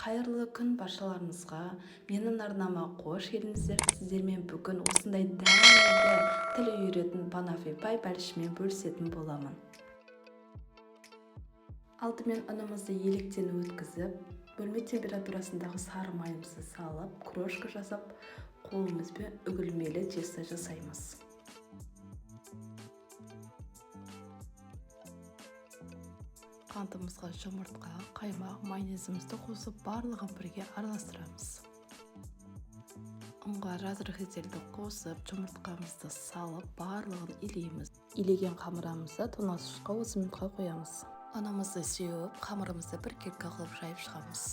Қайырлы күн баршаларыңызға. Менің арнама қош келдіңіздер. Сіздермен бүгін осындай дәмді тіл үйретін панафипай бәлішімен бөлісетін боламын. Алдымен ұнымызды електен өткізіп, бөлме температурасындағы сары майымызды салып, крошка жасап, қолымызбен үгілмелі тесто жасаймыз. Қантымызға жұмыртқа, қаймақ, майонезімізді қосып, барлығын бірге араластырамыз. Ұнға разрыхителді қосып, жұмыртқамызды салып, барлығын илейміз. Илеген қамырамызды тоңазытқышқа 30 минутқа қоямыз. Ұнымызды сеуіп, қамырымызды бір кепке қылып жайып шығамыз.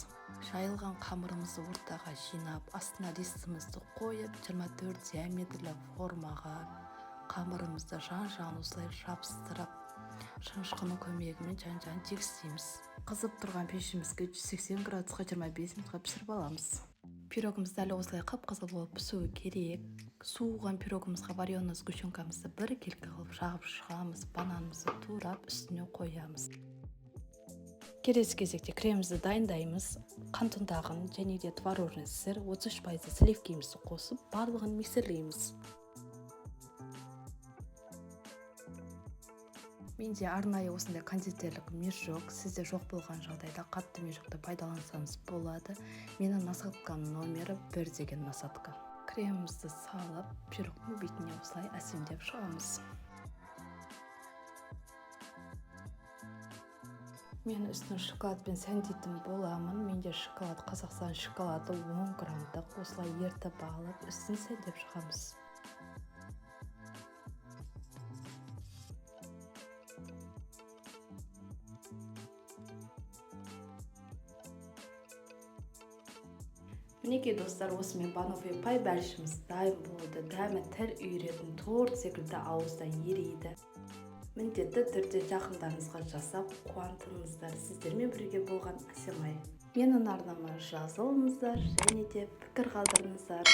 Жайылған қамырымызды ортаға жинап, астына рисімізді қойып, 24 диаметрлі формаға қамырымызды жан-жағын осылай жабыстырып, шанышқының көмегімен жан-жағын тегістейміз. Қызып тұрған пешімізге 180 градусқа 25 минутқа пісіріп аламыз. Пирогымыз дәл осылай қып-қызыл болып пісуі керек. Суыған пирогымызға вареный сгущенкамызды бір келке қылып жағып шығамыз. Бананымызды турап үстіне қоямыз. Келесі кезекте кремімізді дайындаймыз. Қант ұнтағын және де творожный сыр, 33% сливкімізді қосып, барлығын миксерлейміз. Менде арнайы осындай кондитерлік меж жоқ. Сізде жоқ болған жағдайда қатты межоқты пайдалансаңыз болады. Менің насатканың номері 1 деген насатка. Кремімізді салып, пирогтың бетіне осылай әсемдеп шығамыз. Мен үстін шоколадпен сәндейтін боламын. Менде шоколад, Қазақстан шоколады 10 граммдық. Осылай ертіп алып, үстін сәндеп шығамыз. Мінекей достар, осымен панафипай бәлішіміз дайын болды. Дәмі тіл үйіретін торт секілді ауызда ериді. Міндетті түрде жақындарыңызға жасап қуантыңыздар. Сіздермен бірге болған Әсемай. Менің арнама жазылыңыздар және де пікір қалдырыңыздар.